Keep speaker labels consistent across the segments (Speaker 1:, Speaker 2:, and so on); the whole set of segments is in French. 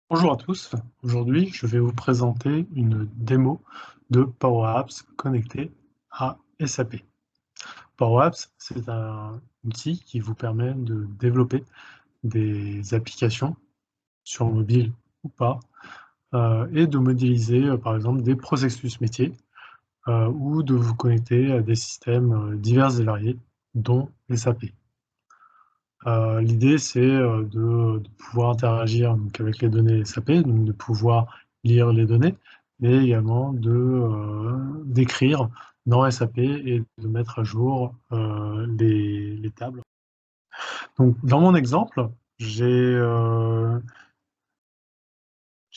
Speaker 1: Bonjour à tous, aujourd'hui je vais vous présenter une démo de Power Apps connecté à SAP. Power Apps, c'est un outil qui vous permet de développer des applications sur mobile ou pas, et de modéliser par exemple des processus métiers, ou de vous connecter à des systèmes divers et variés, dont SAP. L'idée, c'est de pouvoir interagir donc, avec les données SAP, donc de pouvoir lire les données, mais également d'écrire dans SAP et de mettre à jour les tables. Donc, dans mon exemple, j'ai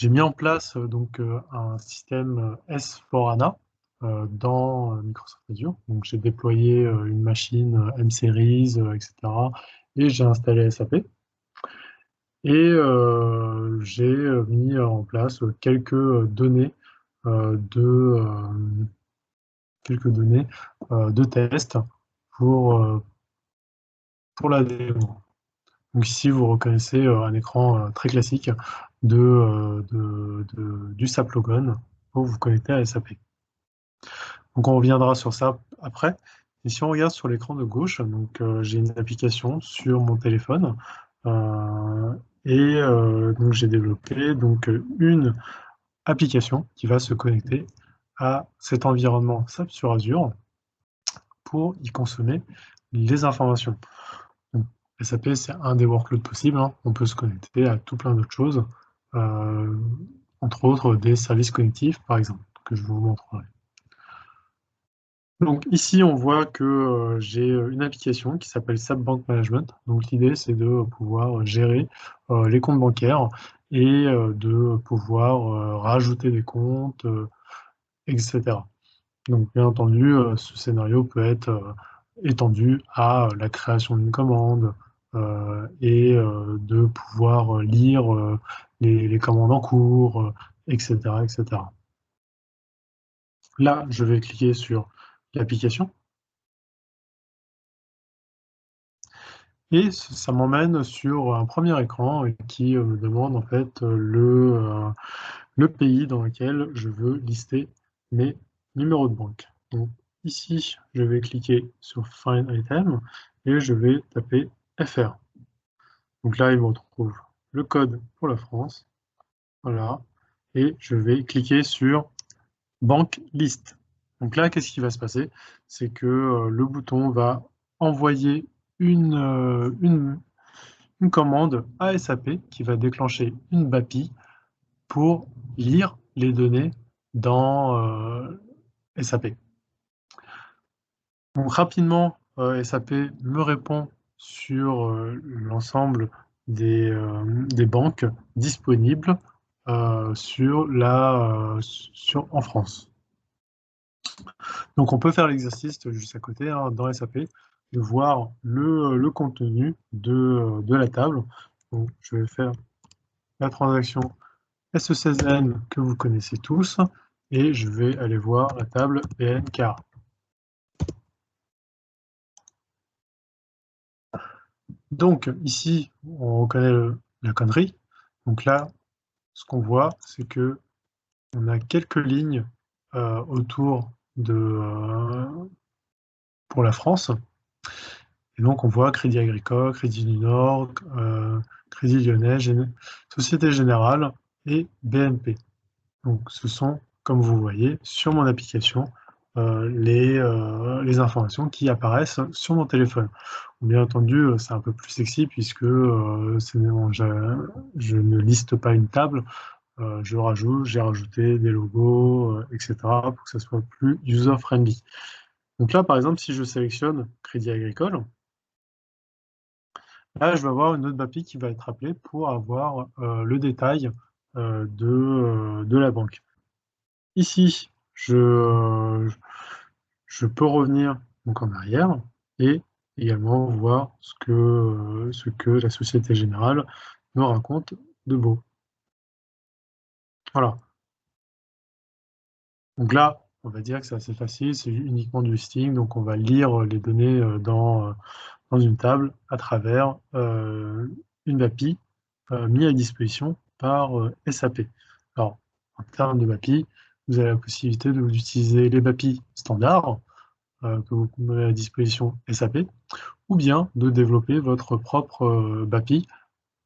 Speaker 1: mis en place un système S4HANA dans Microsoft Azure. Donc, j'ai déployé une machine M-Series, etc. Et j'ai installé SAP. Et j'ai mis en place euh, de, euh, quelques données de test pour, euh, pour la démo. Donc ici, vous reconnaissez un écran très classique du SAP Logon pour vous connecter à SAP. Donc on reviendra sur ça après. Et si on regarde sur l'écran de gauche, j'ai une application sur mon téléphone euh, donc j'ai développé une application qui va se connecter à cet environnement SAP sur Azure pour y consommer les informations. Donc, SAP, c'est un des workloads possibles, hein. On peut se connecter à tout plein d'autres choses, euh, entre autres des services cognitifs, par exemple, que je vous montrerai. Donc ici, on voit que j'ai une application qui s'appelle SAP Bank Management. Donc l'idée, c'est de pouvoir gérer les comptes bancaires et de pouvoir rajouter des comptes, etc. Donc bien entendu, ce scénario peut être étendu à la création d'une commande et de pouvoir lire les commandes en cours, etc., etc. Là, je vais cliquer sur l'application. Et ça m'emmène sur un premier écran qui me demande en fait le pays dans lequel je veux lister mes numéros de banque. Donc ici, je vais cliquer sur Find Item et je vais taper FR. Donc là, il me retrouve le code pour la France. Voilà. Et je vais cliquer sur Banque List. Donc là, qu'est-ce qui va se passer? C'est que le bouton va envoyer une commande à SAP qui va déclencher une BAPI pour lire les données dans SAP. Donc rapidement, SAP me répond sur l'ensemble des banques disponibles en France. Donc on peut faire l'exercice juste à côté, hein, dans SAP, de voir le contenu de la table. Donc, je vais faire la transaction SE16N que vous connaissez tous, et je vais aller voir la table BNK. Donc ici, on reconnaît la connerie. Donc là, ce qu'on voit, c'est que on a quelques lignes autour pour la France. Et donc on voit Crédit Agricole, Crédit du Nord, Crédit Lyonnais, Société Générale et BNP. Donc ce sont, comme vous voyez, sur mon application, les informations qui apparaissent sur mon téléphone. Bien entendu, c'est un peu plus sexy puisque je ne liste pas une table, j'ai rajouté des logos, etc. pour que ça soit plus user-friendly. Donc là, par exemple, si je sélectionne Crédit Agricole, là, je vais avoir une autre BAPI qui va être appelée pour avoir le détail de la banque. Ici, je peux revenir donc en arrière et également voir ce que la Société Générale me raconte de beau. Voilà. Donc là, on va dire que c'est assez facile, c'est uniquement du listing, donc on va lire les données dans une table à travers une API mise à disposition par SAP. Alors, en termes de BAPI, vous avez la possibilité d'utiliser les BAPI standards que vous mettez à disposition SAP, ou bien de développer votre propre BAPI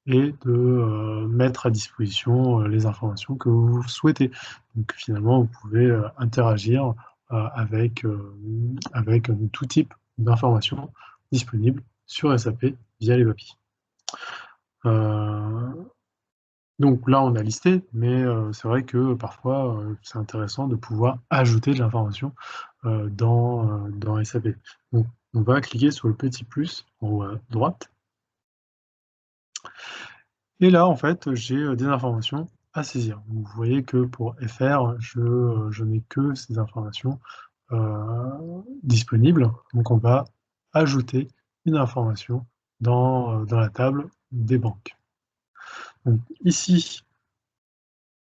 Speaker 1: et de mettre à disposition les informations que vous souhaitez. Donc finalement, vous pouvez interagir avec tout type d'informations disponibles sur SAP via les BAPI. Donc là, on a listé, mais c'est vrai que parfois, c'est intéressant de pouvoir ajouter de l'information dans SAP. Donc, on va cliquer sur le petit plus en haut à droite. Et là, en fait, j'ai des informations à saisir. Donc, vous voyez que pour FR, je n'ai que ces informations disponibles. Donc, on va ajouter une information dans la table des banques. Donc, ici,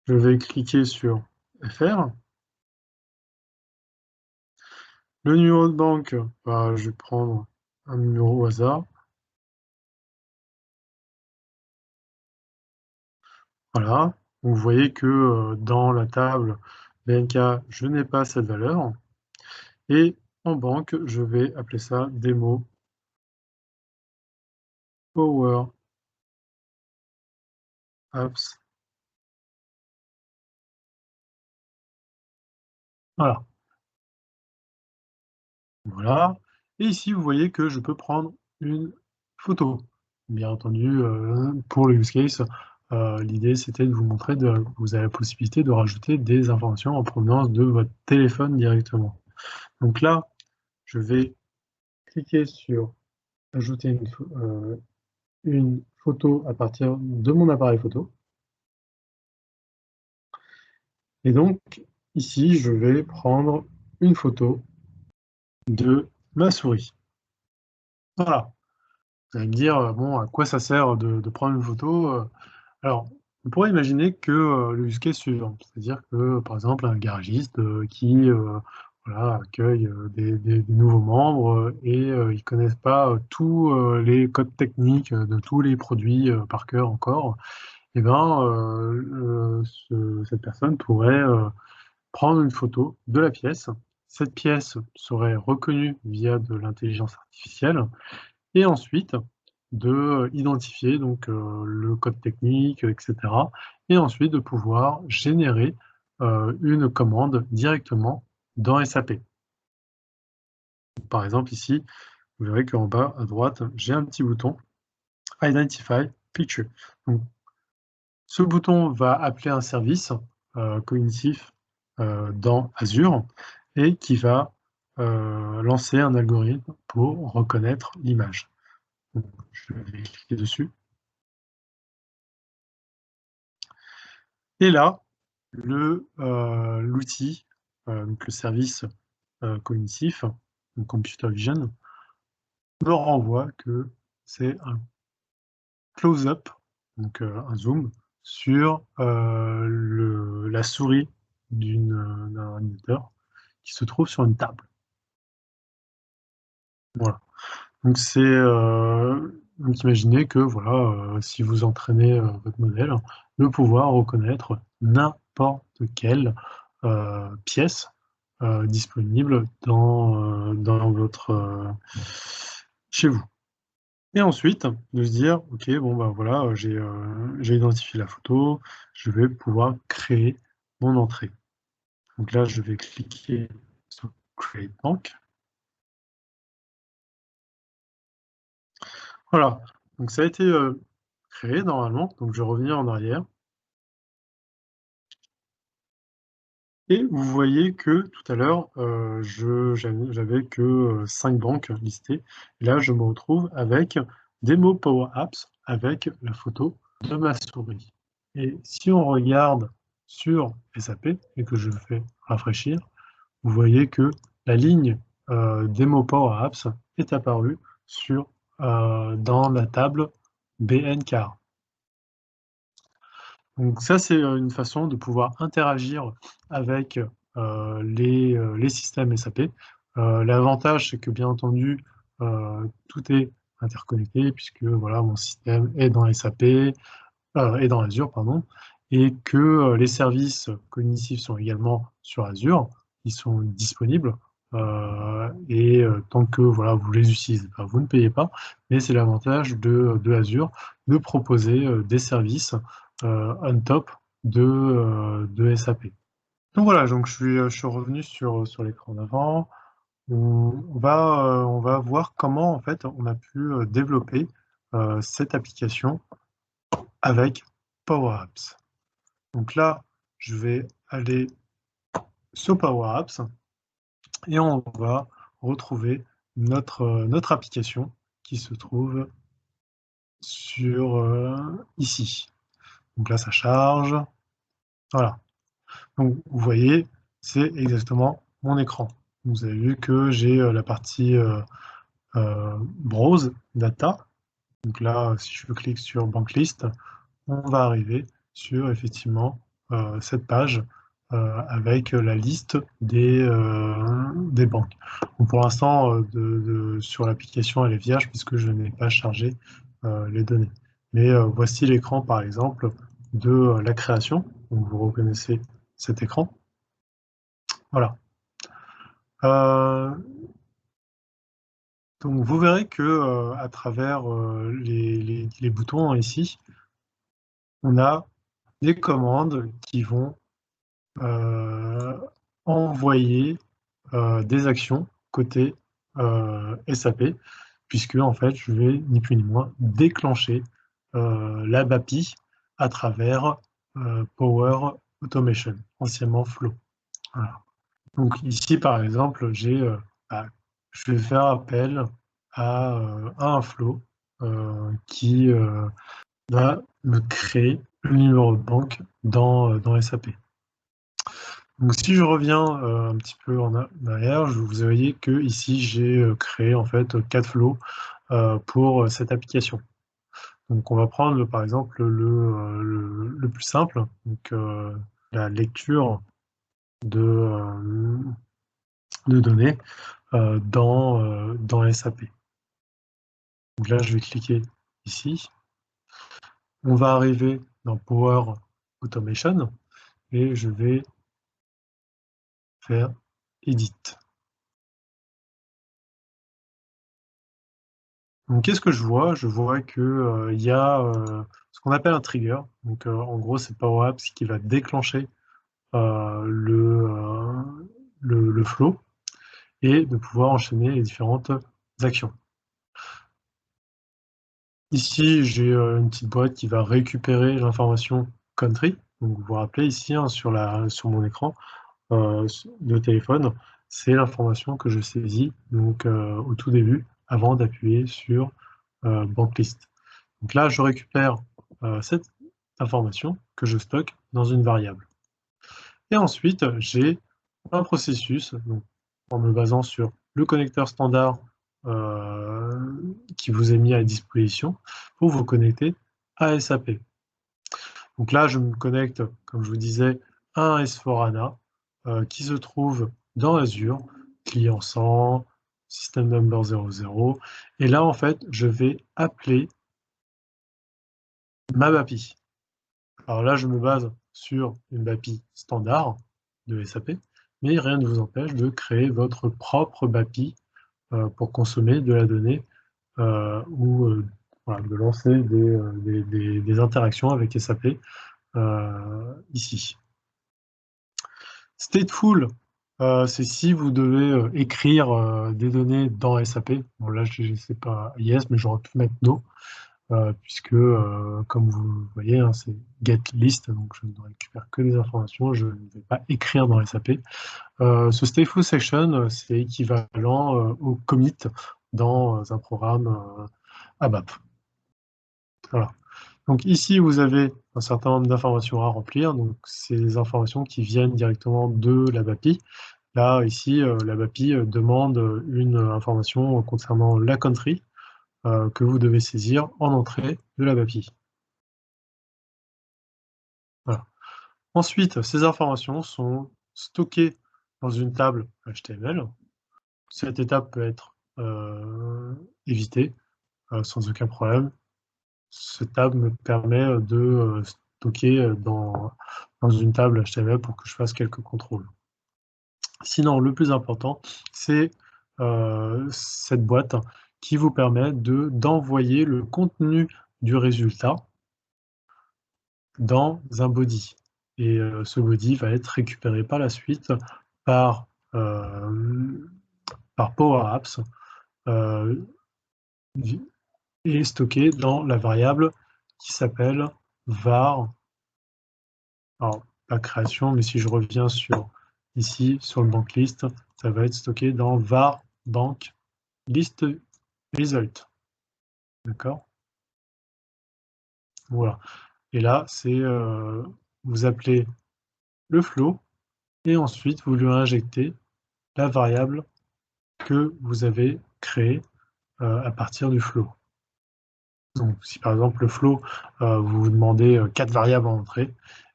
Speaker 1: je vais cliquer sur FR. Le numéro de banque, bah, je vais prendre un numéro au hasard. Voilà. Donc, vous voyez que dans la table BNK, je n'ai pas cette valeur. Et en banque, je vais appeler ça démo Power Apps. Voilà. Voilà. Et ici, vous voyez que je peux prendre une photo. Bien entendu, pour le use case, l'idée c'était de vous montrer que vous avez la possibilité de rajouter des informations en provenance de votre téléphone directement. Donc là, je vais cliquer sur ajouter une photo à partir de mon appareil photo. Et donc, ici, je vais prendre une photo de ma souris. Voilà. Vous allez me dire, bon, à quoi ça sert de prendre une photo? Alors, on pourrait imaginer que le use case suivant, c'est-à-dire que, par exemple, un garagiste qui voilà, accueille des nouveaux membres et ils ne connaissent pas tous les codes techniques de tous les produits par cœur encore, et ben, cette personne pourrait prendre une photo de la pièce. Cette pièce serait reconnue via de l'intelligence artificielle et ensuite de identifier donc le code technique, etc. Et ensuite de pouvoir générer une commande directement dans SAP. Par exemple ici, vous verrez qu'en bas à droite, j'ai un petit bouton Identify Picture. Donc, ce bouton va appeler un service cognitif dans Azure et qui va lancer un algorithme pour reconnaître l'image. Je vais cliquer dessus. Et là, l'outil, donc le service cognitif, donc Computer Vision, me renvoie que c'est un close-up, donc un zoom, sur la souris d'un ordinateur qui se trouve sur une table. Voilà. Donc donc imaginez que voilà, si vous entraînez votre modèle, de pouvoir reconnaître n'importe quelle pièce disponible dans chez vous. Et ensuite, de se dire, ok, bon bah voilà, j'ai identifié la photo, je vais pouvoir créer mon entrée. Donc là, je vais cliquer sur Create Bank. Voilà, donc ça a été créé normalement, donc je vais revenir en arrière. Et vous voyez que tout à l'heure, j'avais que 5 banques listées. Et là, je me retrouve avec Demo Power Apps avec la photo de ma souris. Et si on regarde sur SAP et que je fais rafraîchir, vous voyez que la ligne Demo Power Apps est apparue dans la table BNCAR. Donc ça, c'est une façon de pouvoir interagir avec les systèmes SAP. L'avantage, c'est que bien entendu, tout est interconnecté puisque voilà, mon système est dans SAP, et dans Azure, pardon. et que les services cognitifs sont également sur Azure, ils sont disponibles, tant que voilà, vous les utilisez pas, vous ne payez pas, mais c'est l'avantage de Azure de proposer des services on top de SAP. Donc voilà, donc je suis revenu sur l'écran d'avant. On va voir comment en fait on a pu développer cette application avec Power Apps. Donc là, je vais aller sur Power Apps et on va retrouver notre application qui se trouve sur ici. Donc là, ça charge. Voilà. Donc vous voyez, c'est exactement mon écran. Vous avez vu que j'ai la partie Browse Data. Donc là, si je clique sur Banklist, on va arriver sur effectivement cette page avec la liste des banques. Donc pour l'instant, sur l'application, elle est vierge puisque je n'ai pas chargé les données. Mais voici l'écran, par exemple, de la création. Donc vous reconnaissez cet écran. Voilà. Donc vous verrez que à travers les boutons ici, on a des commandes qui vont envoyer des actions côté SAP, puisque en fait je vais ni plus ni moins déclencher la BAPI à travers Power Automation, anciennement Flow. Voilà. Donc ici par exemple, bah, je vais faire appel à un flow qui va me créer le numéro de banque dans SAP. Donc si je reviens un petit peu en arrière, vous voyez que ici j'ai créé en fait 4 flows pour cette application. Donc on va prendre par exemple le plus simple, donc la lecture de, de données dans SAP. Donc là je vais cliquer ici. On va arriver dans Power Automation et je vais faire Edit. Donc qu'est-ce que je vois? Je vois que il y a ce qu'on appelle un trigger. Donc en gros, c'est Power Apps qui va déclencher le flow et de pouvoir enchaîner les différentes actions. Ici, j'ai une petite boîte qui va récupérer l'information country. Donc vous vous rappelez ici sur mon écran de téléphone, c'est l'information que je saisis donc au tout début avant d'appuyer sur Banklist. Donc là, je récupère cette information que je stocke dans une variable. Et ensuite, j'ai un processus, donc, en me basant sur le connecteur standard qui vous est mis à disposition pour vous connecter à SAP. Donc là, je me connecte, comme je vous disais, à un S4HANA qui se trouve dans Azure, client 100, system number 00. Et là, en fait, je vais appeler ma BAPI. Alors là, je me base sur une BAPI standard de SAP, mais rien ne vous empêche de créer votre propre BAPI pour consommer de la donnée ou voilà, de lancer des interactions avec SAP ici. Stateful, c'est si vous devez écrire des données dans SAP. Bon là, je ne sais pas yes, mais j'aurais pu mettre no. Puisque, comme vous voyez, hein, c'est get list, donc je ne récupère que des informations, je ne vais pas écrire dans SAP. Ce stateful section, c'est équivalent au commit dans un programme ABAP. Voilà. Donc ici, vous avez un certain nombre d'informations à remplir, donc c'est des informations qui viennent directement de la BAPI. Là, ici, la BAPI demande une information concernant la country, que vous devez saisir en entrée de la BAPI. Voilà. Ensuite, ces informations sont stockées dans une table HTML. Cette étape peut être évitée sans aucun problème. Cette table me permet de stocker dans une table HTML pour que je fasse quelques contrôles. Sinon, le plus important, c'est cette boîte qui vous permet d'envoyer le contenu du résultat dans un body. Et ce body va être récupéré par la suite par, Power Apps et stocké dans la variable qui s'appelle var. Alors, pas création, mais si je reviens ici, sur le bank list, ça va être stocké dans var bank list result. D'accord? Voilà. Et là, vous appelez le flow et ensuite vous lui injectez la variable que vous avez créée à partir du flow. Donc, si par exemple le flow, vous demandez 4 variables en entrée,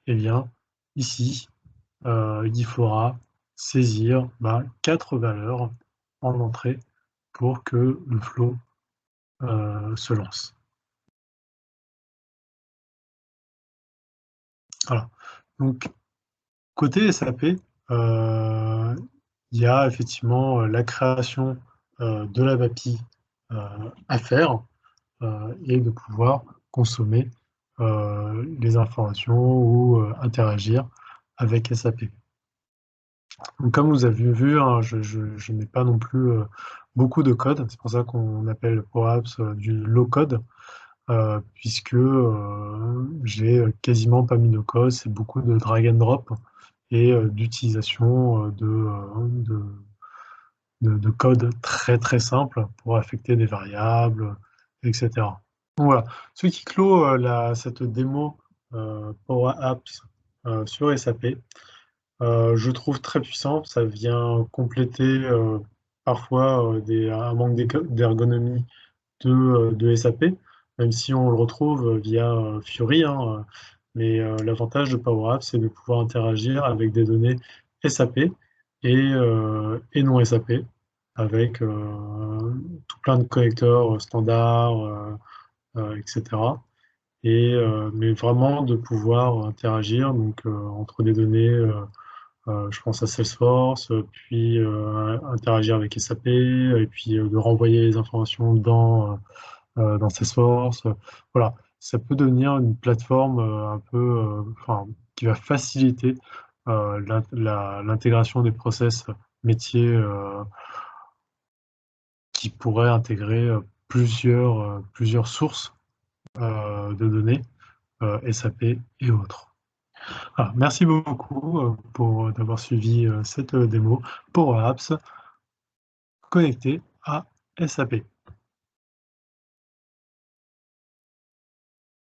Speaker 1: eh bien, ici, il faudra saisir 4 valeurs en entrée pour que le flow se lance. Voilà. Donc, côté SAP, il y a effectivement la création de la BAPI à faire et de pouvoir consommer les informations ou interagir avec SAP. Donc, comme vous avez vu, hein, je n'ai pas non plus beaucoup de code, c'est pour ça qu'on appelle Power Apps du low code, puisque j'ai quasiment pas mis de code, c'est beaucoup de drag and drop et d'utilisation de code très très simple pour affecter des variables, etc. Donc voilà, ce qui clôt cette démo Power Apps sur SAP. Je trouve très puissant, ça vient compléter parfois un manque d'ergonomie de SAP, même si on le retrouve via Fiori, hein, mais l'avantage de Power Apps, c'est de pouvoir interagir avec des données SAP et non SAP, avec tout plein de connecteurs standards, etc. Mais vraiment de pouvoir interagir donc, entre des données, je pense à Salesforce, puis interagir avec SAP, et puis de renvoyer les informations dans Salesforce. Voilà, ça peut devenir une plateforme un peu, qui va faciliter l'intégration des process métiers qui pourraient intégrer plusieurs sources de données, SAP et autres. Voilà, merci beaucoup d'avoir suivi cette démo Power Apps connectée à SAP.